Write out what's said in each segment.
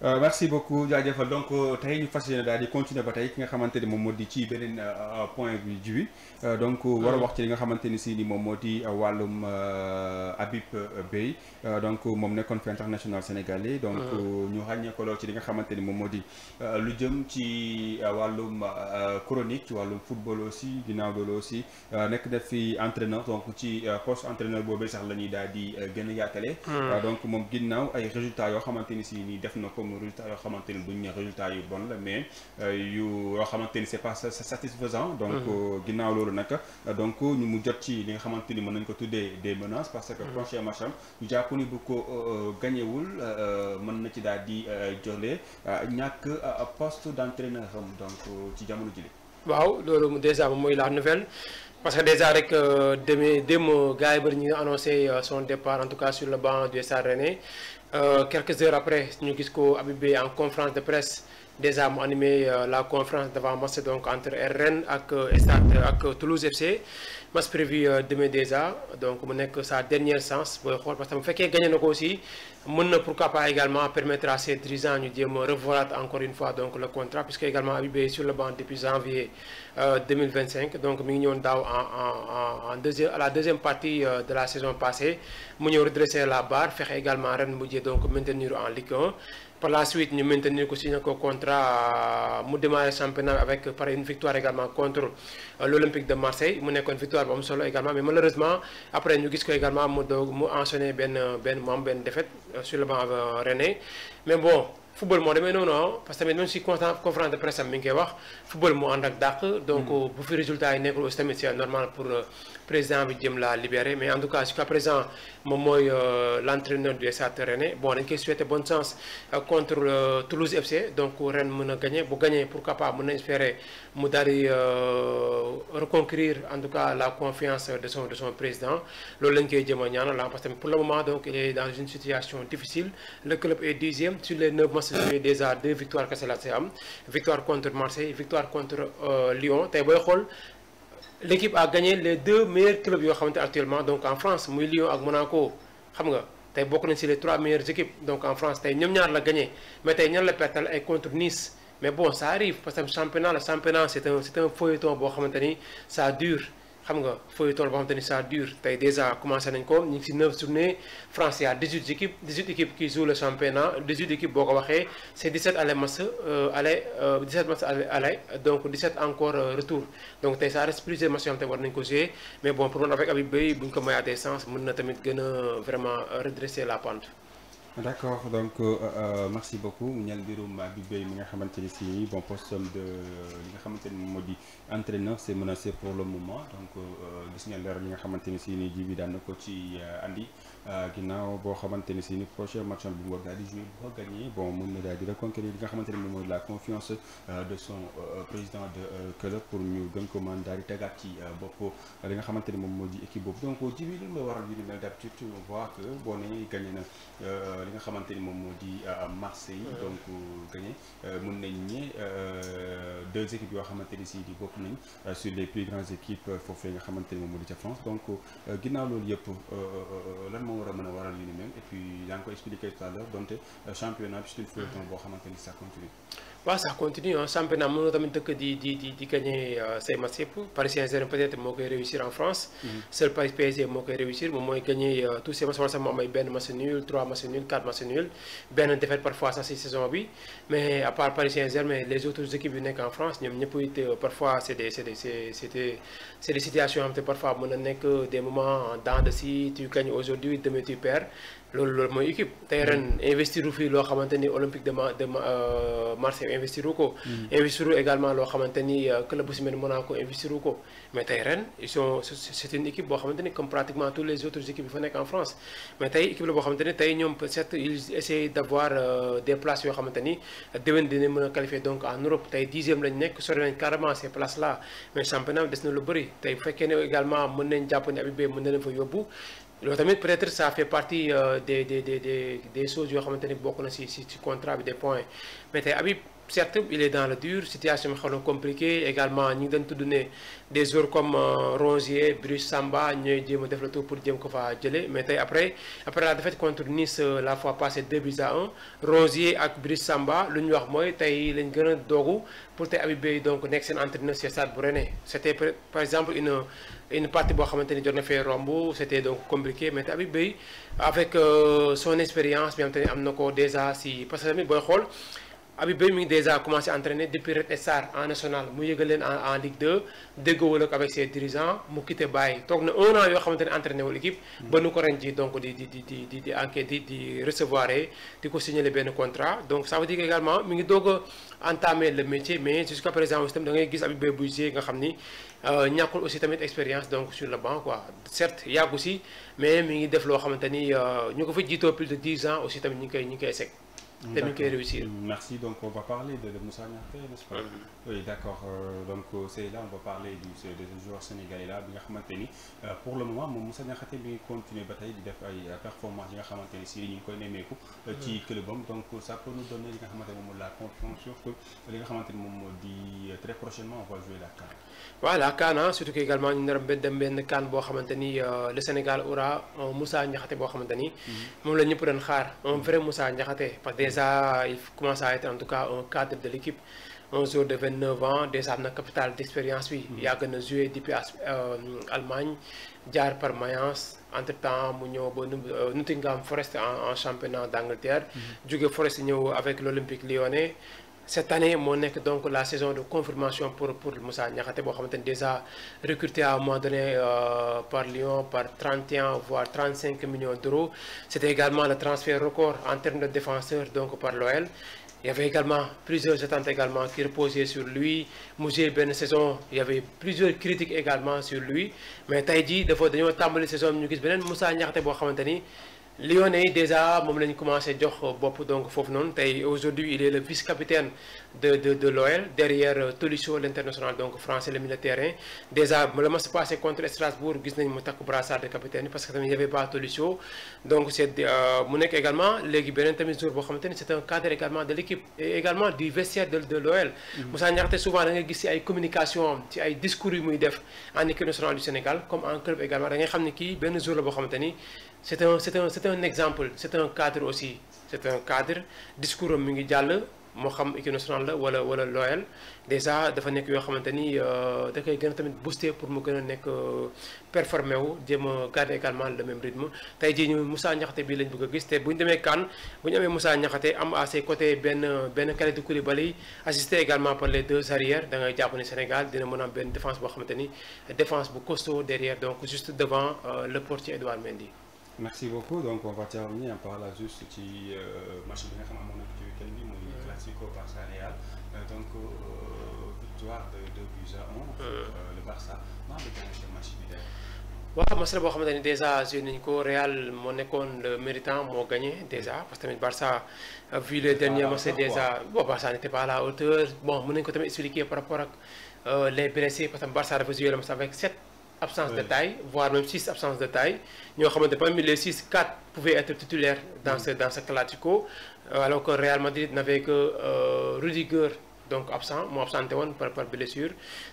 merci beaucoup jaajëfal donc tey ñu fas yéene daal di continuer ba tey ki nga xamante ni moom moo di ci beneen point bi ji donc war a wax ci li nga xamante ni si ni moom moo di wàllum Habib Beye donc moom nekkoon fi international sénégalais donc ñu ràññee ko lool ci li nga xamante ni moom moo di lu jëm ci wàllum chronique ci wàllum football aussi ginnaaw loolu aussi nekk def fi entraîneur donc ci poste entraîneur boobee sax la ñuy daal di gën a yaatale donc moom ginnaaw ay résultats yoo xamante ni si ni def na ko résultats yoo xamante ni buñ ne résultats yu bon la mais yu yoo xamante ni c'est pas satisfaisant donc ginnaaw loolu nag donc ñu mu jot ci li nga xamante ni mën nañ ko tuddee des menaces parce que prochain match am ñu jàpp ni bu ko gañewul mën na ci daal di jolle ñàkk poste d'entraîneur am donc ci jamono jile waaw loolu déjà moom mooy la nouvelle parce que déjà rek démb gars yi bëri ñu ngi annoncé son départ en tout cas sur le banc du Stade Rennais quelques heures après ñu gis ko Habib Beye en conférence de presse déjà mu animé la conférence d'avant match donc entre Rennes ak Stade ak Toulouse FC match prévu demain déjà donc mu nekk sa dernière chance booy xool parce que bu fekkee gagné na ko aussi mën na pourquoi pas également permettre à ses dirigeants ñu jéem a revoir encore une fois donc le contrat puisque également Habib Beye sur le banc depuis janvier 2025 donc mi ngi ñëwoon daaw en deuxième à la deuxième partie de la saison passée mu ñëw redresser la barre fexe également ren mujjee donc maintenir en Ligue 1. Par la suite ñu maintenir ko signé ko contrat mu démarrer championnat avec par une victoire également contre l'Olympique de Marseille mu nekkoon victoire bu am solo également mais malheureusement après ñu gis ko également mu enchaîné benn défaite sur le banc rennais mais bon football moo demee noonu parce que tamit même si conférence de presse am mi ngi koy wax football moo ànd ak dàq donc bu fi résultat yi nekkul aussi tamit c'est normal pour président bi jëm la libérer mais en tout cas jusqu'à présent moom mooy l'entraîneur du Stade Rennais bon dañ koy souhaiter bonne chance contre Toulouse FC donc ren mën a gagner bu gagner pourquoi pas mën na espérer mu daal di reconquérir en tout cas la confiance de son président loolu lañ koy jëm a ñaanal parce que pour le moment donc il est dans une situation difficile le club est 10e sur les 9 matchs joués déjà 2 victoires kese la see am victoire contre Marseille victoire contre Lyon tey booy xool l'équipe a gagné les 2 meilleurs clubs yoo xamante actuellement donc en France muy Lyon ak Monaco xam nga tey bokk nañ ci les 3 meilleures équipes donc en France tey ñoom ñaar la gagné mais tey ñan la pertal ay contre Nice mais bon ça arrive parce que championnat c'est un feuilleton boo xamante ni ça dure xam nga feuilleton boo xamante ni ça dure tey déjà commencé nañ ko ñu ngi ci 9 journées France il y a 18 équipes qui jouent le championnat 18 équipes boo ko waxee c'est 17 aller match aller 17 match aller donc 17 encore retour donc tey ça reste plusieurs matchs yoo xamante war nañ ko jouer mais bon pour man avec Habib Beye bu ñu ko mayaatee sens mën na tamit gën a vraiment redresser la pente. d'accord donc merci beaucoup ñeel mbirum Habib Beye mi nga xamante ni si bon poste de li nga xamante ni moo di entraîneur c'est menacé pour le moment donc gis ngeen leeral li nga xamante ni si ni ji bi daan na ko ci andi ginnaaw boo xamante ni si ni prochain match bi mu war daal di jouer bu ko gagné bon mën na daal di reconquérir li nga xamante ni moom mooy la confiance de son président de club pour ñu gën ko mën daal di tegaat ci bopp li nga xamante ni moom moo di équipe boobu donc ji bi li ma waral yu ni mel d'habitude on voit que boo nee gagné na li nga xamante ni moom moo di Marseille donc gagné mën nañ ñi 2 équipes yoo xamante ni si di bokk nañ sur les plus grandes équipes foofee nga xamante ni moom moo di ca France donc ginnaaw loolu yëpp lan moo war a mën a waral yu ni mel et puis yaa ngi ko expliqué tout à l'heure donte championnat bi c'est une feuilleton boo xamante ni ça continue. waaw ça continue championnat mën na tamit dëkk di gagner say matchs yëpp Paris Saint-Germain peut-être moo koy réussir en France. seul Paris PSG moo koy réussir moom mooy gagner tous ces matchs wala sax mu am ay benn match nul 3 matchs nuls 4 matchs nuls benn défaite parfois sax ci saison bi mais à part Paris Saint-Germain les autres équipes yu nekk en France ñoom ñëpp it parfois c'est des situations yoo xam te parfois mën na nekk des moments en dents de scie tu gagnes aujourd'hui demain tu perds loolu mooy équipe tey ren investir fii loo xamante ni Olympique de Marseille investir ko. investir également loo xamante ni club bu si mel ni Monaco investir ko mais tey ren c'est une équipe boo xamante ni comme pratiquement toutes les autres équipes yi fa nekk en France mais tey équipe la boo xamante ni tey ñoom peut-être ils essaient d'avoir des places yoo xamante ni déwén dina mën a qualifier donc en Europe tey 10e lañ nekk sori nañ carrément ces places là mais championnat des na lu bëri tey bu fekkee ne également mën nañ jàpp ne Habib Beye mën na leen fa yóbbu. loolu tamit peut-être ça fait partie des choses yoo xamante ni bokk na ci contrat bi des points mais tey Habib certes il est dans le dur situation bi xaw na compliqué également ñi ngi doon tudd ne des joueurs comme Rongier Brice Samba ñooy jéem a def le tout pour jéem ko fa jëlee mais tey après la défaite contre Nice la fois passée 2-1 Rongier ak Brice Samba lu ñu wax mooy tey lañ gën a doogu pour tey Habib Beye donc nekk seen entraîneur ci Stade bu Rennais c'était par exemple une partie boo xamante ni jot na fee romb c'était donc compliqué mais Habib Beye avec son expérience bi nga xamante ni am na ko déjà si parce que tamit booy xool Habib Beye mi ngi déjà commencé à entraîner depuis Red Star en national mu yëgal leen en Ligue 2 déggoowul ak avec ses dirigeants mu quitté bàyyi toog na 1 an yoo xamante ne entraîné wul équipe ba nu ko ren ji donc di enquête di recevoir di ko signaler benn contrat donc ça veut dire que également mi ngi doog a entamer le métier mais jusqu'à présent aussi tamit da ngay gis Habib Beye buy jouer nga xam ni ñàkkul aussi tamit expérience donc sur le banc quoi certes yàggu si mais mi ngi def loo xamante ni ñu ko fa jiitoo plus de 10 ans aussi tamit ñu ngi koy sec te ñu koy réussir. Merci, donc on va parler de Moussa Niakhaté, n'est-ce pas? Oui, d'accord. Donc c'est là on va parler de joueur sénégalais là bi nga xamante ni pour le moment moom Moussa Niakhaté bi ngi continuer ba tey di def ay performances yi nga xamante ni si ñu ngi koy nemmeeku ci clubam donc ça peut nous donner li nga xamante ni moom la confiance surtout li nga xamante ni moom moo di très prochainement on va jouer la CAN. Voilà CAN surtout que également ñu nar a dem benn CAN boo xamante ni le Sénégal aura un Moussa Niakhaté boo xamante ni moom la ñëpp doon xaar un vrai Moussa Niakhaté parce que déjà il commence à être en tout cas un cadre de l'équipe un joueur de 29 ans déjà am na capital d'expérience bi yàgg na joué depuis Allemagne jaar par Mayence entre temps mu ñëw ba Nottingham Forest en championnat d'Angleterre jóge Forest ñëw avec l'Olympique Lyonnais cette année moo nekk donc la saison de confirmation pour Moussa Niakhaté boo xamante ni déjà recruté à un moment donné par Lyon par 31 voire 35 millions d'euros c'était également le transfert record en termes de défenseurs donc par l'OL. Il y avait également plusieurs attentes également qui reposaient sur lui mu joué benn saison il y avait plusieurs critiques également sur lui mais tey jii dafa dañoo tàmbali saison bi ñu gis beneen Moussa Niakhaté boo xamante ni Lyonnais yi déjà moom la ñu commencé jox bopp donc foofu noonu tey aujourd'hui il est le vice-capitaine de l'OL derrière Tolisso l'international donc français le milieu de terrain déjà le match passé contre Strasbourg gis nañ mu takk brassard de capitaine parce que tamit y avait pas Tolisso donc c'est mu nekk également léegi beneen tamit jour boo xamante ni c'est un cadre également de l'équipe et également du vestiaire de l'OL. Moussa Niakhaté souvent da ngay gis ci ay communication ci ay discours yu muy def en équipe nationale du Sénégal comme en club également da ngay xam ne kii benn jour la boo xamante ni c'est un exemple c'est un cadre aussi c'est un cadre discours am mi ngi jàll moo xam équipe nationale la wala l'OL déjà dafa nekk yoo xamante ni da koy gën a tamit booster pour mu gën a nekk performé wu jéem a garder également le même rythme tey jii ñu Moussa Niakhaté bii lañ bëgg a gis te bu ñu demee CAN bu ñu amee Moussa Niakhaté am à ses côtés benn Kalidou Koulibaly assisté également par les deux arrières da ngay jàpp ni Sénégal dina mën a am benn défense boo xamante ni défense bu costaud derrière donc juste devant le portier Edouard Mendy. Merci beaucoup donc on va terminer par là juste ci match bi nga xam ne amoon na ci week-end bi muy Classico Barça Real donc victoire de 2-1 le Barça maa ngi gagné match bi de. waaw match la boo xamante ni déjà joué nañu ko Real moo nekkoon le méritant moo gagné déjà parce que tamit Barça vu les derniers matchs déjà bon Barça n'était pas à la hauteur bon mën nañu ko tamit expliquer par rapport ak les blessés parce que Barça dafa joué le match avec 7 absence de taille voire même 6 absences de taille ñoo xamante parmi les 6 4 pouvaient être titulaires dans ce Classico alors que Real Madrid n'avait que Rudiger donc absent moo absenté woon par blessure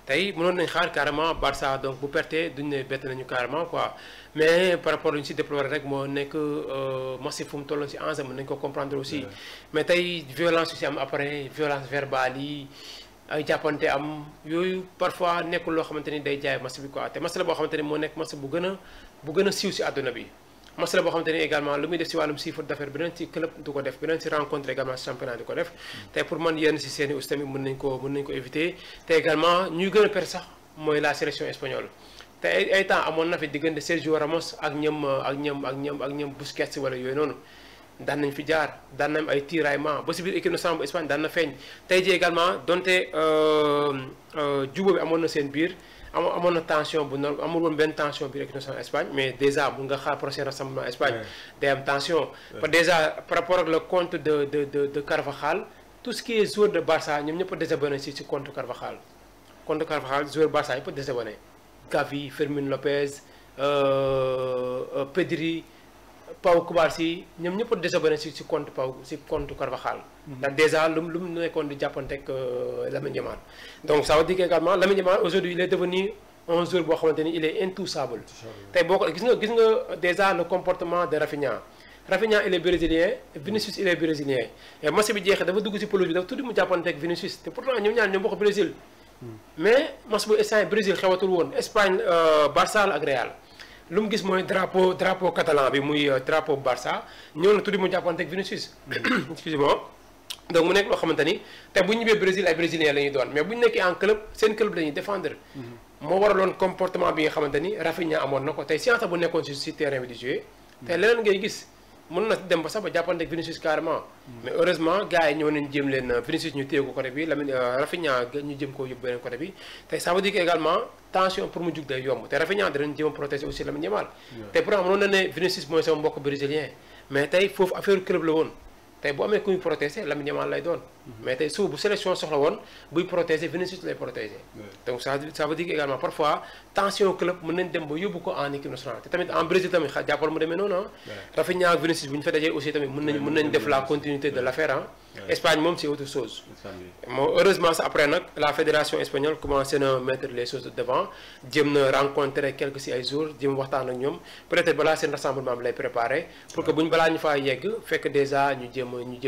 tey mënoon nañ xaar carrément Barça donc bu perte duñu ne bett nañu carrément quoi mais par rapport lu ñu si déplorer rek moo nekk match fu mu tolloon si enjeu mën nañu ko comprendre aussi mais tey violence yu si am après violence verbale yi ay jàppante am yooyu parfois nekkul loo xamante ni day jaay match bi quoi te match la boo xamante ni moo nekk match bu gën a siiw si àdduna bi match la boo xamante ni également lu muy def si wàllum chiffre d'affaires beneen ci club du ko def beneen ci rencontre également si championnat di ko def te pour man yenn si seeni aussi tamit mën nañ ko éviter te également ñuy gën a perdre sax mooy la sélection espagnole te ay temps amoon na fi diggante Sergio Ramos ak ñoom Busquets wala yooyu noonu daan nañ fi jaar daan nañ ay tiraillement ba si biir équipe nationale bu Espagne daan na feeñ tey jii également donte jubóo bi amoon na seen biir amoon na tension bu normal amul woon benn tension biir équipe nationale Espagne mais déjà mun nga xaar prochain rassemblement Espagne day am tension déjà par rapport ak le compte de Carvajal tout ce qui est joueur de Barça ñoom ñëpp a désabonné si compte Carvajal joueur Barça yëpp a désabonné Gavi Fermín López Pedri Pau Cubarsí ñoom ñëpp a désabonné si compte Pau si compte Carvajal. ndax déjà lu mu nekkoon di jàppanteeg Lamine Yamal. donc ça veut dire également Lamine Yamal aujourd'hui il est devenu un joueur boo xamante ni il est intouchable. tey boo ko gis nga déjà le comportement de Rafinha. Rafinha il est brésilien Vinicius il est brésilien et match bi jeexee dafa dugg si pelouse bi dafa tuuti mu jàppanteeg Vinicius te pourtant ñoom ñaar ñoo bokk Brésil. mais match bu instant Brésil xewatul woon Espagne Barça ak Real. lu mu gis mooy drapeau catalan bi muy drapeau Barça ñëw na tuddi mu jàppante ak Vinicius. excusez-moi donc mu nekk loo xamante ni te bu ñu ñibbee Brésil ay brésiliens la ñuy doon mais bu ñu nekkee en club seen club la ñuy défendre. moo waraloon comportement bi nga xamante ni Rafinha amoon na ko tey science bu nekkoon si terrain bi di jouer. te leneen ngay gis mën na dem ba sax ba jàppante ak Vinicius carrément. mais heureusement gars yi ñëw nañ jéem leen Vinicius ñu téye ko côté bi Lamine Rafinha ñu jëm koo yóbbu beneen côté bi tey ça veut dire que également tension pour mu jug day yomb te Rafinha danañ jéem a protéger aussi Lamine Yamal. te pourtant mënoon na ne Vinicius mooy sama mbokk brésilien mais tey foofu affaire club la woon tey bu amee ku ñu protéger Lamine Yamal lay doon. mais tey suuf bu sélection soxla woon buy protéger Vinicius lay protéger. donc ça veut dire que également parfois tension club mën nañ dem ba yóbbu ko en équipe nationale te tamit en Brésil tamit jàppal mu demee noonu ah. Rafinha ak Vinicius bu ñu fa dajee aussi tamit mën nañ def la continuité de l'affaire ah. Espagne moom c'est autre chose. Bon, heureusement ça après nag la fédération espagnole commencé na mettre les choses devant jéem na rencontrer quelques si ay jours jéem waxtaan ak ñoom peut-être balaa seen rassemblement bi lay préparer pour que buñ balaa ñu faa yegg fekk déjà ñu jéem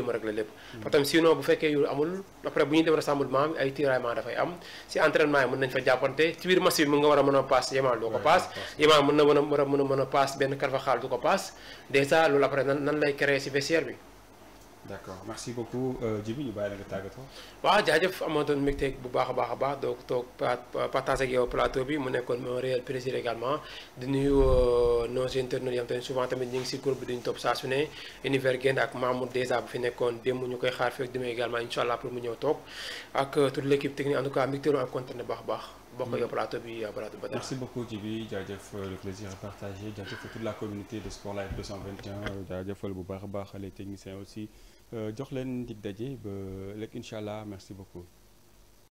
a régler lépp. parce que sinon bu fekkee yu amul après bu ñuy dem rassemblement bi ay tiraillement dafay am si entraînement yi mën nañ fa jàppante ci biir match bi mën nga war a mën a passe Yamal doo ko passe Yamal mën a passe benn Carvajal du ko passe déjà loolu après nan lay créer si vestiaire bi. d'accord merci beaucoup Djiby ñu bàyyi la nga tàggatoo. waaw jaajëf amoon doon mbégte bu baax a baax donc toog partage ak yow plateau bi mu nekkoon mon réel plaisir également di nuyu nos internautes yam tamit souvent tamit ñu ngi si groupe bi duñu topp saa su ne Univers Gaynde ak Mamour déjà bu fi nekkoon démb ñu koy xaar fekk demee également incha allah pour mu ñëw toog ak toute l'équipe technique en tout cas mbégte ak kontaan baax a baax. bokk yow plateau bi plateau Badara. merci beaucoup Djiby jaajëf le plaisir est partagé jaajëfal toute la communauté de Sport Life 221 jaajëfal bu baax a baax les techniciens aussi jox leen dig daje ba léegi incha allah merci beaucoup.